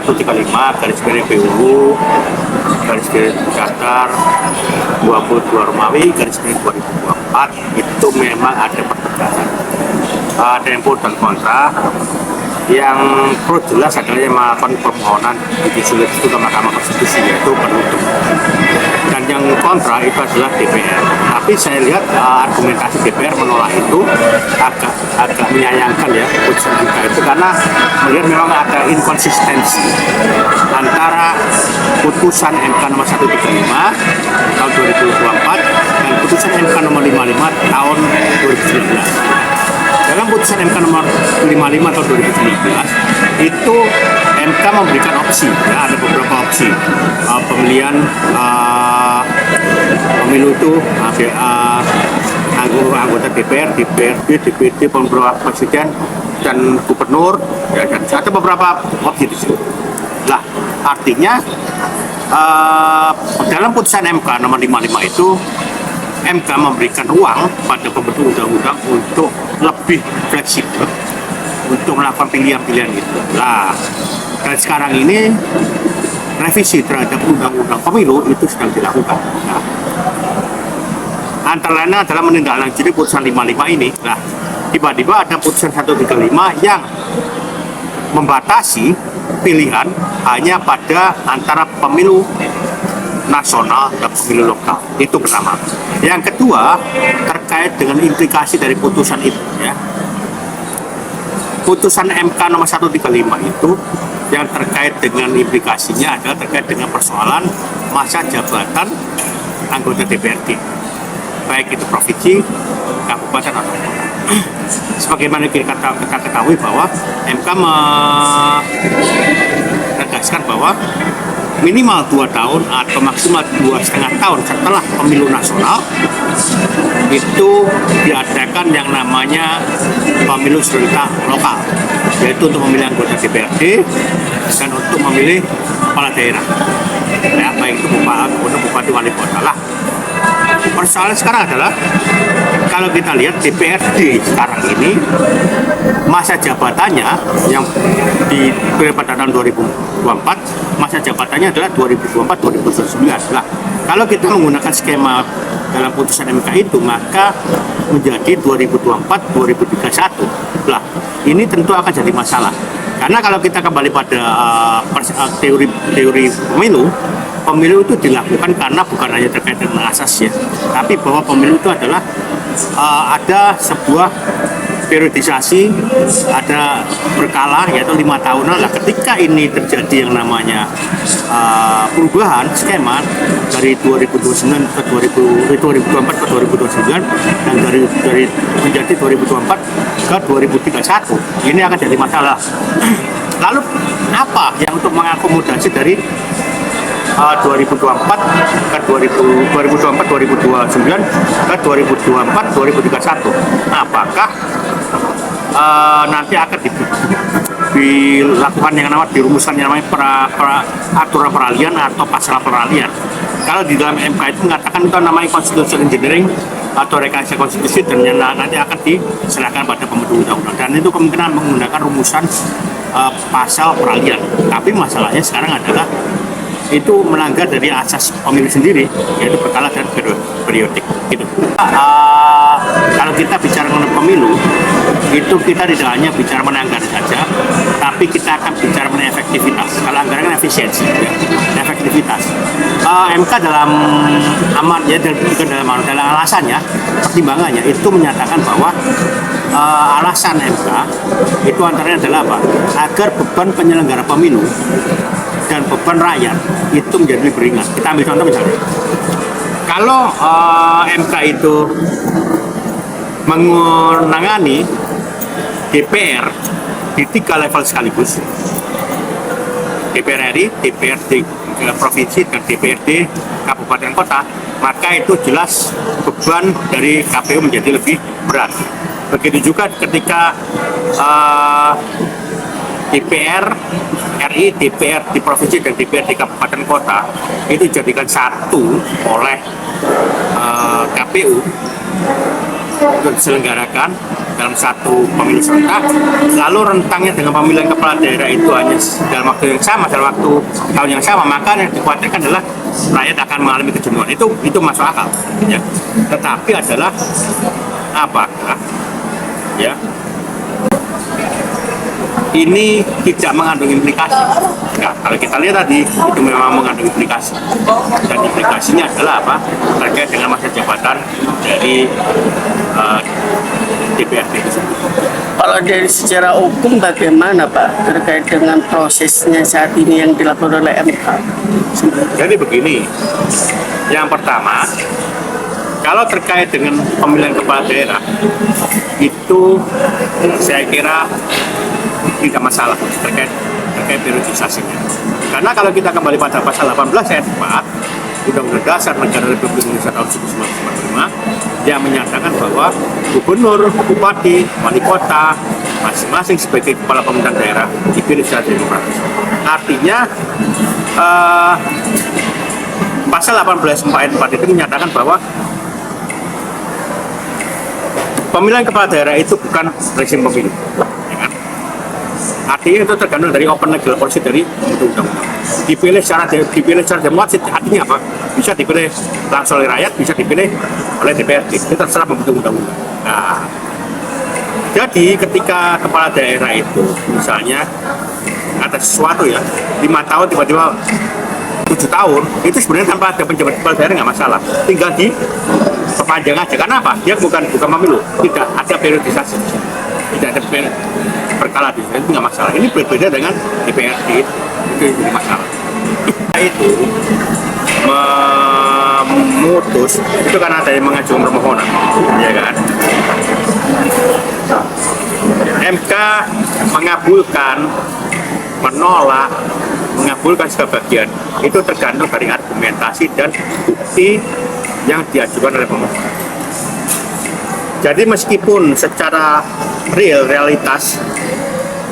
135 garis miring PUU garis miring Datar 22 Romawi garis miring 2024 itu memang ada pertegasan, ada yang pro dan kontra. Yang pro jelas adalah yang melakukan permohonan uji sulit itu ke Mahkamah Konstitusi, yaitu penuntut, dan yang kontra itu adalah DPR. Tapi saya lihat argumentasi DPR menolak itu agak menyayangkan ya putusan MK itu, karena melihat memang ada inkonsistensi antara putusan MK nomor 135 tahun 2024 dan putusan MK nomor 55 tahun 2019. Dalam putusan MK nomor 55 tahun 2019 itu MK memberikan opsi, ya, ada beberapa opsi pemilihan pemilu itu anggota DPR, DPRD, DPD, pemilihan presiden dan gubernur, ya, dan ada beberapa opsi di situ. Nah, artinya dalam putusan MK nomor 55 itu MK memberikan ruang pada pembentuk undang-undang untuk lebih fleksibel untuk melakukan pilihan-pilihan itu. Nah, dan sekarang ini revisi terhadap undang-undang pemilu itu sedang dilakukan. Nah, antara lain adalah menindaklanjuti putusan 55 ini. Nah, tiba-tiba ada putusan 135 yang membatasi pilihan hanya pada antara pemilu nasional dan pemilu lokal. Itu pertama. Yang kedua, terkait dengan implikasi dari putusan itu, ya. Putusan MK nomor 135 itu yang terkait dengan implikasinya adalah terkait dengan persoalan masa jabatan anggota DPRD, baik itu provinsi, kabupaten atau kota. Sebagaimana kita ketahui bahwa MK menegaskan bahwa minimal 2 tahun atau maksimal 2,5 tahun setelah pemilu nasional itu diadakan yang namanya pemilu serentak lokal, yaitu untuk memilih anggota DPRD dan untuk memilih kepala daerah, ya, baik itu bupati, wali kota. Lah, persoalan sekarang adalah kalau kita lihat DPRD sekarang ini masa jabatannya yang di pada tahun 2024 masa jabatannya adalah 2024-2029. Nah, kalau kita menggunakan skema dalam putusan MK itu maka menjadi 2024-2031. Nah, ini tentu akan jadi masalah. Karena kalau kita kembali pada teori pemilu itu dilakukan karena bukan hanya terkait dengan asas ya, tapi bahwa pemilu itu adalah ada sebuah periodisasi, ada berkala, yaitu 5 tahunan. Lah, ketika ini terjadi yang namanya perubahan skema dari 2029 ke 2024 ke 2029 dan dari menjadi 2024 ke 2031, ini akan jadi masalah. Lalu apa yang untuk mengakomodasi dari 2024 ke 2024 2029 ke 2024 2031? Apakah nanti akan dilakukan yang namanya dirumuskan yang namanya aturan peralihan atau pasal peralihan? Kalau di dalam MK itu mengatakan itu namanya constitutional engineering atau rekayasa konstitusi, dan nanti akan diserahkan pada pembentuk undang-undang, dan itu kemungkinan menggunakan rumusan pasal peralihan. Tapi masalahnya sekarang adalah itu melanggar dari asas pemilu sendiri, yaitu berkala dan periodik. Gitu. Kalau kita bicara mengenai pemilu, itu kita tidak hanya bicara mengenai anggaran saja, tapi kita akan bicara mengenai efektivitas. Kalau anggaran kan efisiensi, ya, efektivitas. MK dalam amannya dan dalam alasannya, pertimbangannya itu menyatakan bahwa alasan MK itu antaranya adalah apa? Agar beban penyelenggara pemilu dan beban rakyat itu menjadi lebih ringan. Kita ambil contoh misalnya, kalau MK itu menangani DPR di 3 level sekaligus, DPR RI, DPRD provinsi, dan DPRD kabupaten kota, maka itu jelas beban dari KPU menjadi lebih berat. Begitu juga ketika DPR RI, DPR di provinsi, dan DPR di kabupaten kota itu dijadikan satu oleh KPU untuk diselenggarakan, dalam satu pemilu serentak, lalu rentangnya dengan pemilihan kepala daerah itu hanya dalam waktu yang sama, dalam waktu tahun yang sama, maka yang dikhawatirkan adalah rakyat akan mengalami kejenuhan. Itu masuk akal, ya. Tetapi adalah apakah, ya, ini tidak mengandung implikasi? Nah, kalau kita lihat tadi, itu memang mengandung implikasi. Dan implikasinya adalah apa? Terkait dengan masa jabatan dari DPRD itu sendiri. Kalau dari secara hukum bagaimana Pak terkait dengan prosesnya saat ini yang dilakukan oleh MK? Jadi begini, yang pertama, kalau terkait dengan pemilihan kepala daerah, itu saya kira tidak masalah terkait periodisasinya. Karena kalau kita kembali pada pasal 18 ayat 4 Undang-Undang Dasar Negara Republik Indonesia tahun 1945 yang menyatakan bahwa gubernur, bupati, wali kota masing-masing sebagai kepala pemerintahan daerah dipilih secara demokratis. Artinya pasal 18 ayat 4 itu menyatakan bahwa pemilihan kepala daerah itu bukan rezim pemilu. Artinya itu tergantung dari open legal policy dari undang-undang. Dipilih secara demokratis, artinya apa? Bisa dipilih langsung oleh rakyat, bisa dipilih oleh DPRD. Itu terserah pembentuk undang-undang. Nah, jadi ketika kepala daerah itu misalnya ada sesuatu ya, 5 tahun tiba-tiba 7 tahun, itu sebenarnya tanpa ada penjabat kepala daerah nggak masalah. Tinggal di perpanjang aja. Karena apa? Dia bukan pemilu, tidak ada periodisasi, tidak ada berkala di itu nggak masalah. Ini berbeda dengan DPRD, itu jadi masalah. Itu memutus itu kan ada yang mengajukan permohonan, ya kan? MK mengabulkan, menolak, mengabulkan sebagian itu tergantung dari argumentasi dan bukti yang diajukan oleh pemohon. Jadi meskipun secara realitas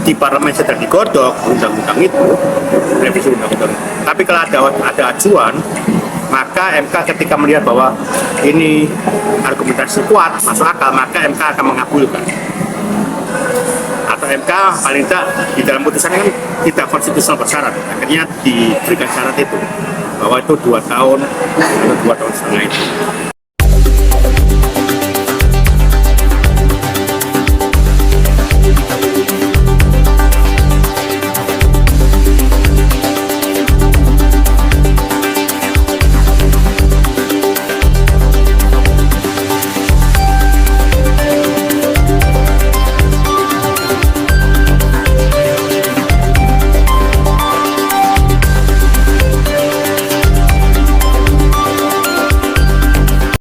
di parlemen sedang digodok undang-undang itu, revisi undang-undang, tapi kalau ada ajuan, maka MK ketika melihat bahwa ini argumentasi kuat, masuk akal, maka MK akan mengabulkan. Atau MK paling tidak di dalam putusannya kan tidak konstitusional bersyarat, akhirnya diberikan syarat itu bahwa itu 2 tahun atau 2 tahun setengah itu.